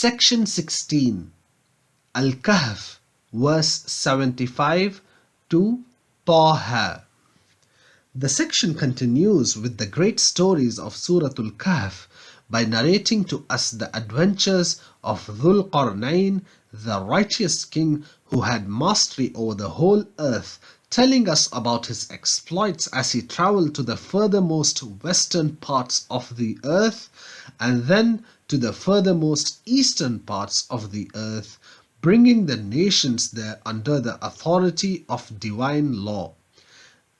Section 16, Al-Kahf, verse 75 to Taha. The section continues with the great stories of Suratul Kahf by narrating to us the adventures of Dhul Qarnayn, the righteous king who had mastery over the whole earth, telling us about his exploits as he traveled to the furthermost western parts of the earth and then to the furthermost eastern parts of the earth, bringing the nations there under the authority of divine law.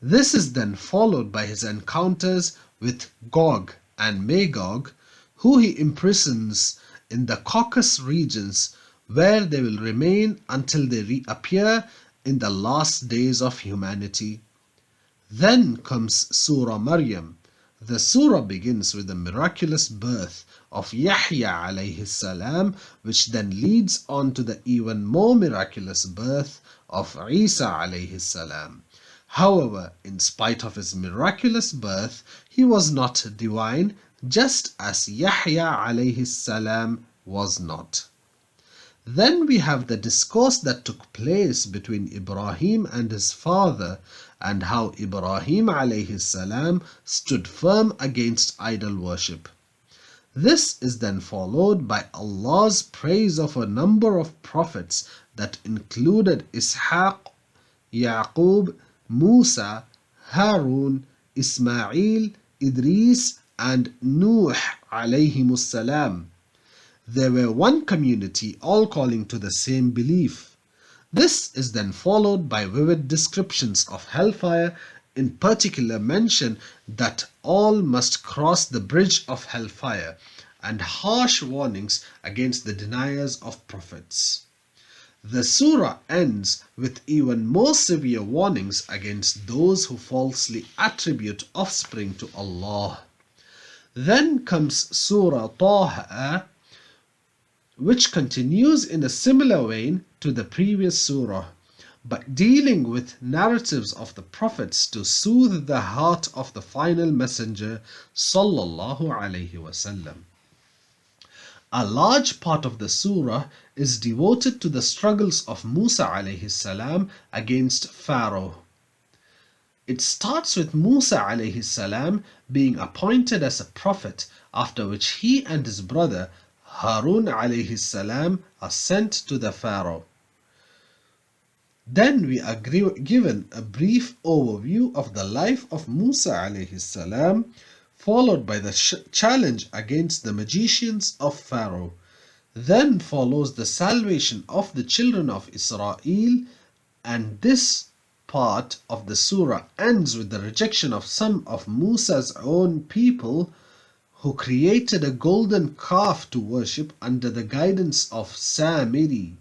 This is then followed by his encounters with Gog and Magog, who he imprisons in the Caucasus regions, where they will remain until they reappear in the last days of humanity. Then comes Surah Maryam. The surah begins with the miraculous birth of Yahya alayhi salam, which then leads on to the even more miraculous birth of Isa alayhi salam. However, in spite of his miraculous birth, he was not divine, just as Yahya alayhi salam was not. Then we have the discourse that took place between Ibrahim and his father, and how Ibrahim alayhi salam stood firm against idol worship. This is then followed by Allah's praise of a number of prophets that included Ishaq, Yaqub, Musa, Haroon, Ismail, Idris, and Nuh alayhimus salam. They were one community, all calling to the same belief. This is then followed by vivid descriptions of hellfire, in particular mention that all must cross the bridge of hellfire, and harsh warnings against the deniers of prophets. The surah ends with even more severe warnings against those who falsely attribute offspring to Allah. Then comes Surah Taha, which continues in a similar vein to the previous surah, but dealing with narratives of the prophets to soothe the heart of the final messenger sallallahu alaihi wasallam. A large part of the surah is devoted to the struggles of Musa alayhi salam against Pharaoh. It starts with Musa alayhi salam being appointed as a prophet, after which he and his brother Haroon alayhi salam are sent to the Pharaoh. Then we are given a brief overview of the life of Musa alayhi salam, followed by the challenge against the magicians of Pharaoh. Then follows the salvation of the children of Israel, and this part of the surah ends with the rejection of some of Musa's own people who created a golden calf to worship under the guidance of Samiri.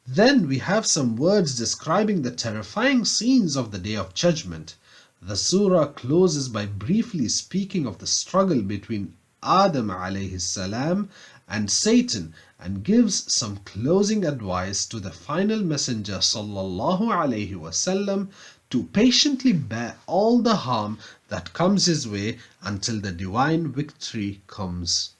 Then we have some words describing the terrifying scenes of the Day of Judgment. The surah closes by briefly speaking of the struggle between Adam alayhi salam and Satan, and gives some closing advice to the final messenger sallallahu alaihi wasallam to patiently bear all the harm that comes his way until the divine victory comes.